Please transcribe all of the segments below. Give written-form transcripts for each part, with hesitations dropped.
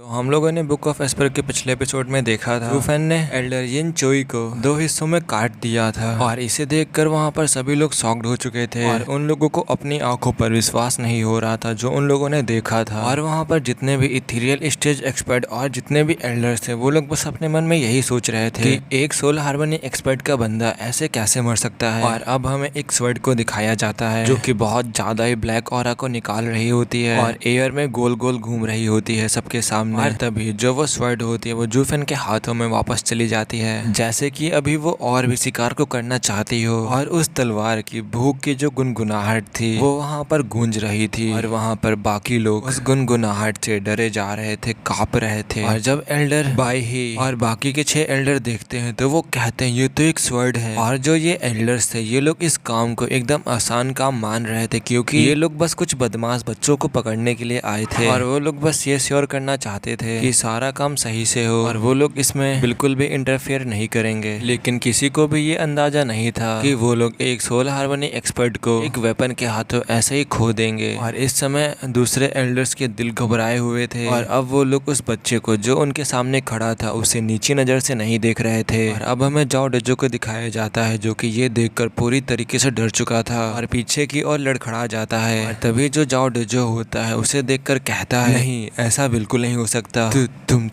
हम लोगों ने बुक ऑफ एस्पर के पिछले एपिसोड में देखा था जूफेन ने एल्डर यिन चोई को दो हिस्सों में काट दिया था और इसे देखकर वहाँ पर सभी लोग शॉक्ड हो चुके थे और उन लोगों को अपनी आंखों पर विश्वास नहीं हो रहा था जो उन लोगों ने देखा था। और वहाँ पर जितने भी इथेरियल स्टेज एक्सपर्ट और जितने भी एल्डर्स थे वो लोग बस अपने मन में यही सोच रहे थे कि एक सोल हार्मनी एक्सपर्ट का बंदा ऐसे कैसे मर सकता है। और अब हमें एक स्वर्ड को दिखाया जाता है जो कि बहुत ज्यादा ही ब्लैक ऑरा को निकाल रही होती है और एयर में गोल गोल घूम रही होती है सबके सामने। और तभी जो वो स्वर्ड होती है वो जूफेन के हाथों में वापस चली जाती है जैसे कि अभी वो और भी शिकार को करना चाहती हो। और उस तलवार की भूख की जो गुनगुनाहट थी वो वहाँ पर गूंज रही थी और वहाँ पर बाकी लोग उस गुनगुनाहट से डरे जा रहे थे, कांप रहे थे। और जब एल्डर बाई ही और बाकी के 6 एल्डर देखते हैं तो वो कहते हैं ये तो एक स्वर्ड है। और जो ये एल्डर्स थे ये लोग इस काम को एकदम आसान काम मान रहे थे क्योंकि ये लोग बस कुछ बदमाश बच्चों को पकड़ने के लिए आए थे और वो लोग बस ये श्योर करना चाहते थे कि सारा काम सही से हो और वो लोग इसमें बिल्कुल भी इंटरफेयर नहीं करेंगे। लेकिन किसी को भी ये अंदाजा नहीं था कि वो लोग एक सोल हार्मनी एक्सपर्ट को एक वेपन के हाथों ऐसे ही खो देंगे। और इस समय दूसरे एल्डर्स के दिल घबराए हुए थे और अब वो लोग उस बच्चे को जो उनके सामने खड़ा था उसे नीची नजर से नहीं देख रहे थे। और अब हमें जाओ डजो को दिखाया जाता है जो कि ये देखकर पूरी तरीके से डर चुका था और पीछे की ओर लड़खड़ा जाता है। और तभी जो जाओ डजो होता है उसे देखकर कहता है नहीं ऐसा बिल्कुल नहीं हो सकता,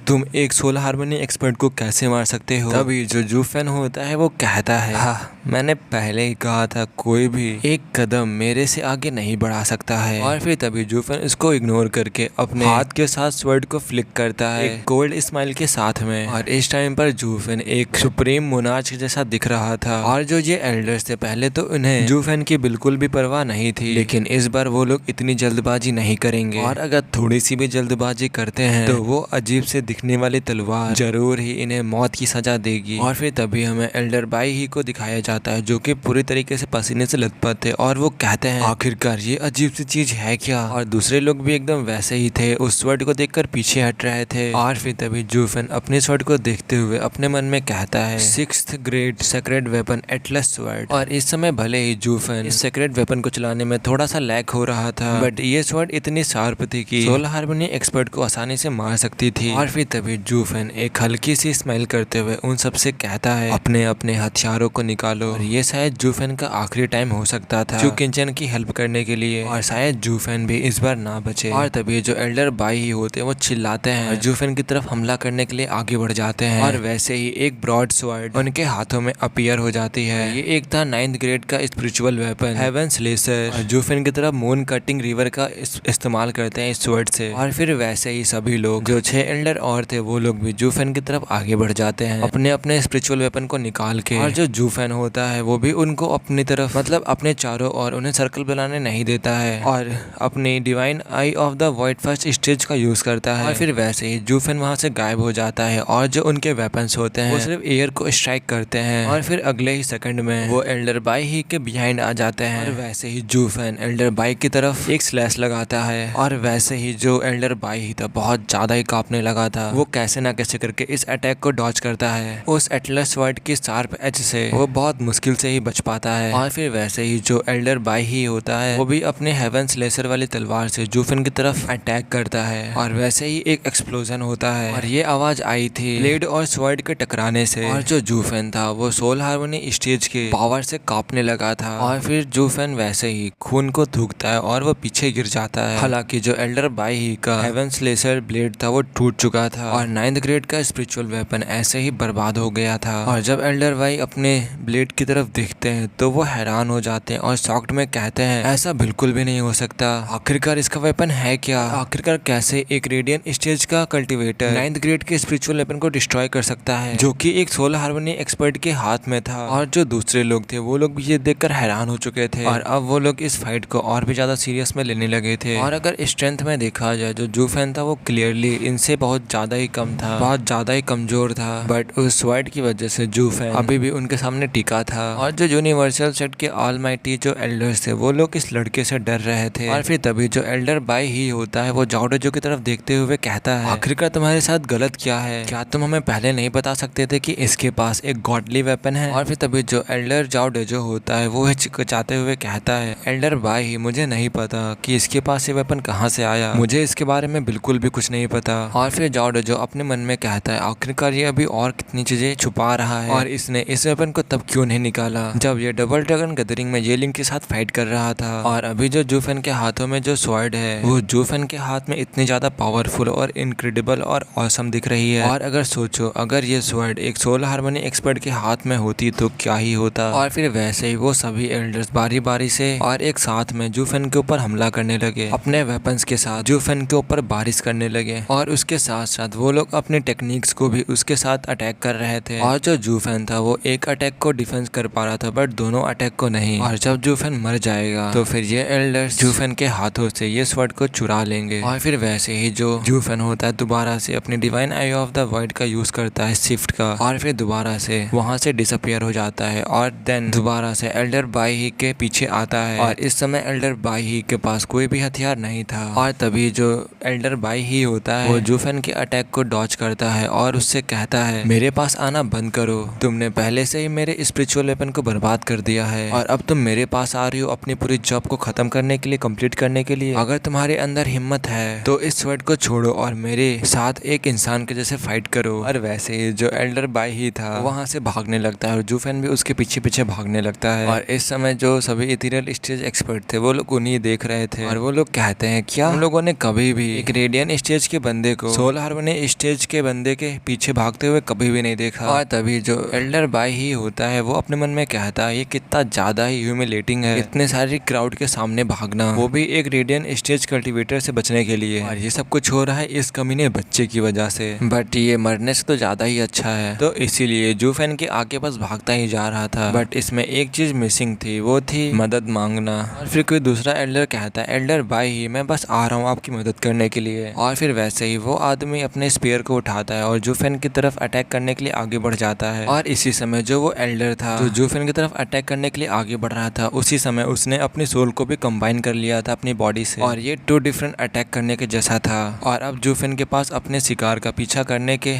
तुम एक सोल हार्मनी एक्सपर्ट को कैसे मार सकते हो। तभी जो जूफेन होता है वो कहता है हाँ मैंने पहले ही कहा था कोई भी एक कदम मेरे से आगे नहीं बढ़ा सकता है। और फिर तभी जूफेन इसको इग्नोर करके अपने हाथ के साथ स्वर्ड को फ्लिक करता है एक कोल्ड स्माइल के साथ में। और इस टाइम पर जूफेन एक सुप्रीम मोनार्च जैसा दिख रहा था। और जो ये एल्डर्स थे पहले तो उन्हें जूफेन की बिल्कुल भी परवाह नहीं थी लेकिन इस बार वो लोग इतनी जल्दबाजी नहीं करेंगे और अगर थोड़ी सी भी जल्दबाजी करते हैं तो वो अजीब से दिखने वाली तलवार जरूर ही इन्हें मौत की सजा देगी। और फिर तभी हमें एल्डर बाई ही को दिखाया जाता है जो कि पूरी तरीके से पसीने से लथपथ थे और वो कहते हैं आखिरकार ये अजीब सी चीज है क्या। और दूसरे लोग भी एकदम वैसे ही थे, उस स्वर्ड को देखकर पीछे हट रहे थे। और फिर तभी जूफेन अपने स्वर्ड को देखते हुए अपने मन में कहता है 6th grade sacred weapon Atlas sword. और इस समय भले ही जूफेन इस सेक्रेड वेपन को चलाने में थोड़ा सा लैग हो रहा था बट ये स्वर्ड इतनी शार्प थी कि सोल हार्मनी एक्सपर्ट को आसानी से मार सकती थी। और फिर तभी जूफेन एक हल्की सी स्माइल करते हुए उन सबसे कहता है अपने अपने हथियारों को निकालो। और ये शायद जूफेन का आखिरी टाइम हो सकता था जो किंचन की हेल्प करने के लिए और शायद जूफेन भी इस बार ना बचे। और तभी जो एल्डर बाई ही होते हैं वो चिल्लाते हैं और जूफेन की तरफ हमला करने के लिए आगे बढ़ जाते हैं। और वैसे ही एक ब्रॉड स्वॉर्ड उनके हाथों में अपीयर हो जाती है। ये एक था 9th ग्रेड का स्पिरिचुअल वेपन हेवेंस लेसर और जूफेन की तरफ मून कटिंग रिवर का इस्तेमाल करते हैं इस स्वॉर्ड से। और फिर वैसे ही सभी लोग जो 6 एल्डर और थे वो लोग भी जूफेन की तरफ आगे बढ़ जाते हैं अपने अपने स्पिरिचुअल वेपन को निकाल के। और जो जूफेन होता है वो भी उनको अपनी तरफ मतलब अपने चारों ओर उन्हें सर्कल बनाने नहीं देता है और अपनी divine I of the void first stage का यूज करता है। और फिर वैसे ही जूफेन वहां से गायब हो जाता है और जो उनके वेपन्स होते हैं वो सिर्फ एयर को स्ट्राइक करते हैं और फिर अगले ही सेकंड में वो एल्डर बाई ही के बिहाइंड आ जाते हैं। और वैसे ही जूफेन एल्डर बाई की तरफ एक स्लैश लगाता है और वैसे ही जो एल्डर बाई ही था बहुत ज्यादा ही कांपने लगा था। वो कैसे ना कैसे करके इस अटैक को डॉज करता है उस एटलस स्वर्ड की शार्प एज से वो बहुत मुश्किल से ही बच पाता है। और फिर वैसे ही जो एल्डर बाई ही होता है वो भी अपने हेवेंस लेसर वाली तलवार से जूफेन की तरफ अटैक करता है। और वैसे ही एक एक्सप्लोजन होता है और ये आवाज आई थी ब्लेड और स्वर्ड के टकराने से। और जो जूफेन था वो सोल हार्मनी स्टेज के पावर से कांपने लगा था। और फिर जूफेन वैसे ही खून को थूकता है और वो पीछे गिर जाता है। हालांकि जो एल्डर बाई ही का हेवेंस लेसर ब्लेड था वो टूट चुका था और 9th ग्रेड का स्पिरिचुअल वेपन ऐसे ही बर्बाद हो गया था। और जब एल्डर बाई अपने ब्लेड की तरफ देखते हैं तो वो हैरान हो जाते हैं और शॉक्ड में कहते हैं ऐसा बिल्कुल भी नहीं हो सकता, आखिरकार इसका वेपन है क्या। आखिरकार कैसे एक रेडियन स्टेज का कल्टीवेटर 9th ग्रेड के स्पिरिचुअल वेपन को डिस्ट्रॉय कर सकता है जो कि एक सोल हार्मनी एक्सपर्ट के हाथ में था। और जो दूसरे लोग थे वो लोग भी ये देखकर हैरान हो चुके थे और अब वो लोग इस फाइट को और भी ज्यादा सीरियस में लेने लगे थे। और अगर स्ट्रेंथ में देखा जाए जो जूफेन था वो क्लियरली इनसे बहुत ज्यादा ही कम था, बहुत ज्यादा ही कमजोर था बट उस स्वर्ड की वजह से जूफेन अभी भी उनके सामने टिका था। और जो यूनिवर्सल सेट के ऑलमाइटी जो एल्डर्स थे वो लोग इस लड़के से डर रहे थे। और फिर तभी जो एल्डर बाई ही होता है वो जाओ डोजो की तरफ देखते हुए कहता है आखिरकार तुम्हारे साथ गलत क्या है, क्या तुम हमें पहले नहीं बता सकते थे कि इसके पास एक गॉडली वेपन है। और फिर तभी जो एल्डर जाओ डोजो होता है वो हिचकिचाते हुए कहता है एल्डर बाई ही मुझे नहीं पता कि इसके पास ये वेपन कहाँ से आया, मुझे इसके बारे में बिल्कुल भी कुछ नहीं नहीं पता। और फिर जॉर्डो जो अपने मन में कहता है आखिरकार ये अभी और कितनी चीजें छुपा रहा है और इसने इस वेपन को तब क्यों नहीं निकाला जब ये डबल ड्रैगन गैदरिंग में ये लिंक के साथ फाइट कर रहा था। और अभी जो जूफेन के हाथों में जो स्वॉर्ड है वो जूफेन के हाथ में इतनी ज्यादा पावरफुल और इनक्रेडिबल और ऑसम दिख रही है। और अगर सोचो अगर ये स्वॉर्ड एक सोल हार्मनी एक्सपर्ट के हाथ में होती तो क्या ही होता। और फिर वैसे ही वो सभी एल्डर्स बारी बारी से और एक साथ में जूफेन के ऊपर हमला करने लगे, अपने वेपन्स के साथ जूफेन के ऊपर बारिश करने लगे और उसके साथ साथ वो लोग अपनी टेक्निक्स को भी उसके साथ अटैक कर रहे थे। और जो जूफेन था वो एक अटैक को डिफेंस कर पा रहा था बट दोनों अटैक को नहीं। और जब जूफेन मर जाएगा तो फिर ये एल्डर्स जूफेन के हाथों से ये स्वॉर्ड को चुरा लेंगे। और फिर वैसे ही जो जूफेन होता है दोबारा से अपनी divine I of the world का यूज करता है शिफ्ट का और फिर दोबारा से वहां से डिसअपियर हो जाता है और देन दोबारा से एल्डर बाई के पीछे आता है। और इस समय एल्डर बाई के पास कोई भी हथियार नहीं था और तभी जो एल्डर बाई ही होता है वो जूफेन के अटैक को डॉज करता है और उससे कहता है मेरे पास आना बंद करो, तुमने पहले से ही मेरे स्पिरिचुअल वेपन को बर्बाद कर दिया है और अब तुम मेरे पास आ रही हो अपनी पूरी जॉब को खत्म करने के लिए, कंप्लीट करने के लिए। अगर तुम्हारे अंदर हिम्मत है तो इस स्वॉर्ड को छोड़ो और मेरे साथ एक इंसान के जैसे फाइट करो। और वैसे ही जो एल्डर बाई ही था वहां से भागने लगता है और जूफेन भी उसके पीछे पीछे भागने लगता है। और इस समय जो सभी इथेरियल स्टेज एक्सपर्ट थे वो लोग उन्हीं देख रहे थे और वो लोग कहते हैं क्या हम लोगों ने कभी भी एक रेडियन स्टेज के बंदे को सोल हार्मनी स्टेज के बंदे के पीछे भागते हुए कभी भी नहीं देखा। और तभी जो एल्डर बाई ही होता है वो अपने मन में कहता है ये कितना ज्यादा ही ह्यूमिलेटिंग है, इतने सारी क्राउड के सामने भागना, वो भी एक रेडियन स्टेज कल्टिवेटर से बचने के लिए। और ये सब कुछ हो रहा है इस कमीने बच्चे की वजह से, बट ये मरने से तो ज्यादा ही अच्छा है। तो इसीलिए जूफेन के आगे बस भागता ही जा रहा था बट इसमें एक चीज मिसिंग थी, वो थी मदद मांगना। और फिर कोई दूसरा एल्डर कहता है एल्डर बाई ही मैं बस आ रहा हूँ आपकी मदद करने के लिए। और फिर वैसे ही वो आदमी अपने स्पीयर को उठाता है और जूफेन की तरफ अटैक करने के लिए आगे बढ़ जाता है। और इसी समय जो वो एल्डर था जो जूफेन की तरफ अटैक करने के लिए आगे बढ़ रहा था उसी समय उसने अपनी सोल को भी कंबाइन कर लिया था अपनी बॉडी से और ये 2 डिफरेंट अटैक करने के जैसा था। और अब जूफेन के पास अपने शिकार का पीछा करने के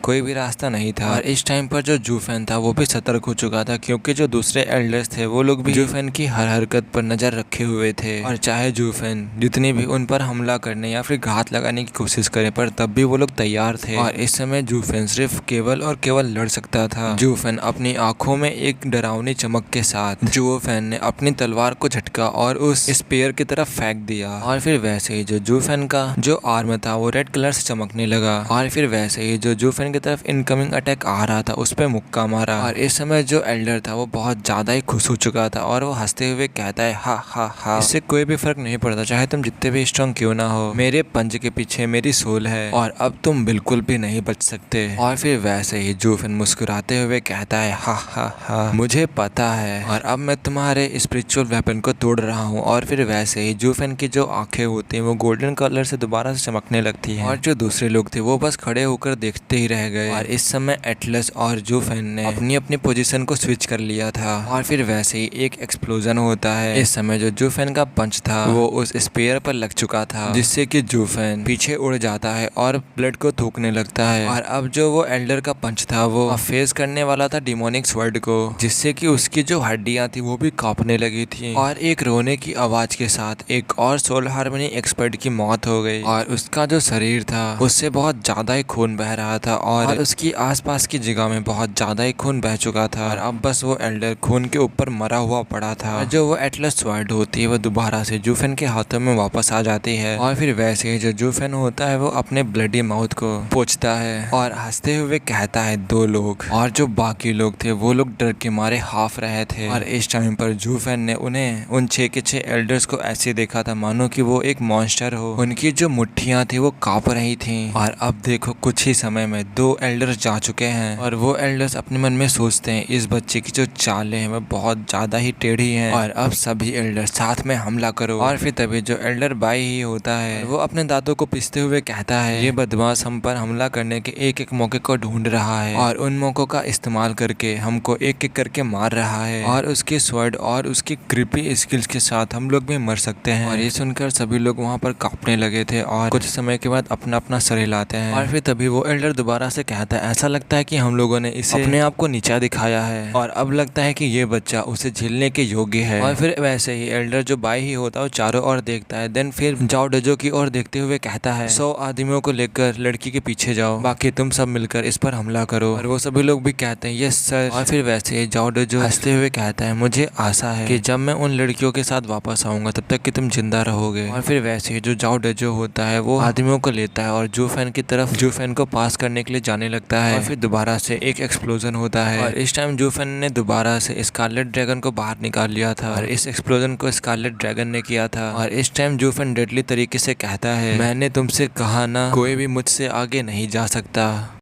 कोई भी रास्ता नहीं था। और इस टाइम पर जो जूफेन था वो भी सतर्क हो चुका था क्योंकि जो दूसरे एल्डर्स थे वो लोग भी जूफेन की हर हरकत पर नजर रखे हुए थे। और चाहे जूफेन जितनी भी उन पर हमला करने या फिर घात लगाने की कोशिश करे पर तब भी वो लोग तैयार थे। और इस समय जूफेन सिर्फ केवल और केवल लड़ सकता था। जूफेन अपनी आंखों में एक डरावनी चमक के साथ जूफेन ने अपनी तलवार को झटका और उस स्पेयर की तरफ फेंक दिया। और फिर वैसे ही जो जूफेन का जो आर्म था वो रेड कलर से चमकने लगा। और फिर वैसे ही जो जूफेन की तरफ इनकमिंग अटैक आ रहा था उस पे मुक्का मारा। और इस समय जो एल्डर था वो बहुत ज्यादा ही खुश हो चुका था और वो हंसते हुए कहता है हा हा हा, इससे कोई भी फर्क नहीं पड़ता चाहे तुम जितने भी स्ट्रॉन्ग क्यों ना हो, मेरे पंच के पीछे मेरी सोल है और अब तुम बिल्कुल भी नहीं बच सकते। और फिर वैसे ही जूफेन मुस्कुराते हुए कहता है हा हा हा, मुझे पता है और अब मैं तुम्हारे स्पिरिचुअल वेपन को तोड़ रहा हूँ। और फिर वैसे ही जूफेन की जो आंखें होती हैं वो गोल्डन कलर से दोबारा से चमकने लगती हैं। और जो दूसरे लोग थे वो बस खड़े होकर देखते ही रह गए। और इस समय एटलस और जूफेन ने अपनी अपनी पोजीशन को स्विच कर लिया था। और फिर वैसे ही एक एक्सप्लोजन होता है। इस समय जो जूफेन का पंच था वो उस स्पेयर पर लग चुका था जिससे कि जूफेन पीछे उड़ जाता है और ब्लड को थूकने लगता है। और अब जो वो एल्डर का पंच था वो फेस करने वाला था डिमोनिक स्वर्ड को जिससे कि उसकी जो हड्डियां थी वो भी कांपने लगी थी। और एक रोने की आवाज के साथ एक और सोल हार्मनी एक्सपर्ट की मौत हो गई और उसका जो शरीर था उससे बहुत ज्यादा ही खून बह रहा था और उसकी आसपास की जगह में बहुत ज्यादा ही खून बह चुका था। और अब बस वो एल्डर खून के ऊपर मरा हुआ पड़ा था। जो वो एटलस स्वर्ड होती है वो दोबारा से जूफेन के हाथों में वापस आ जाती है। और फिर वैसे ही जो जूफेन होता है वो अपने ब्लडी माउथ को पोंछता है और हंसते हुए कहता है 2 लोग। और जो बाकी लोग थे वो लोग डर के मारे हाफ रहे थे। और इस टाइम पर जूफेन ने उन्हें उन 6 के 6 एल्डर्स को ऐसे देखा था मानो कि वो एक मॉन्स्टर हो। उनकी जो मुट्ठियां थी वो कांप रही थी। और अब देखो कुछ ही समय में 2 एल्डर्स जा चुके हैं। और वो एल्डर्स अपने मन में सोचते हैं इस बच्चे की जो चालें हैं वो बहुत ज्यादा ही टेढ़ी हैं और अब सभी एल्डर्स साथ में हमला करो। और फिर तभी जो एल्डर बाई ही होता है वो अपने दांतों को पिसते हुए कहता है ये बदमाश हम पर हमला करने के एक एक मौके को ढूंढ रहा है और उन मौकों का इस्तेमाल करके हमको एक एक करके मार रहा है और उसके स्वर्ड और उसकी क्रिपी स्किल्स के साथ हम लोग भी मर सकते हैं। और ये सुनकर सभी लोग वहाँ पर कांपने लगे थे और कुछ समय के बाद अपना अपना सर हिलाते हैं। और फिर तभी वो एल्डर दोबारा दोबारा से कहता है ऐसा लगता है कि हम लोगों ने इसे अपने आप को नीचा दिखाया है और अब लगता है कि ये बच्चा उसे झेलने के योग्य है। और फिर वैसे ही एल्डर जो बाई ही होता है वो चारों ओर देखता है। देन फिर जाओ डोजो की ओर देखते हुए कहता है 100 आदमियों को लेकर लड़की के पीछे जाओ, बाकी तुम सब मिलकर इस पर हमला करो। और वो सभी लोग भी कहते हैं यस सर। और फिर वैसे ही जाओ डोजो हंसते हुए कहता है मुझे आशा है कि जब मैं उन लड़कियों के साथ वापस आऊंगा तब तक कि तुम जिंदा रहोगे। और फिर वैसे ही जो जाओ डोजो होता है वो आदमियों को लेता है और जूफेन की तरफ जूफेन को पास करने के लिए जाने लगता है। और फिर दोबारा से एक एक्सप्लोजन होता है और इस टाइम जूफेन ने दोबारा से स्कारलेट ड्रैगन को बाहर निकाल लिया था और इस एक्सप्लोजन को स्कारलेट ड्रैगन ने किया था। और इस टाइम जूफेन डेडली तरीके से कहता है मैंने तुमसे कहा ना, कोई भी मुझसे आगे नहीं जा सकता।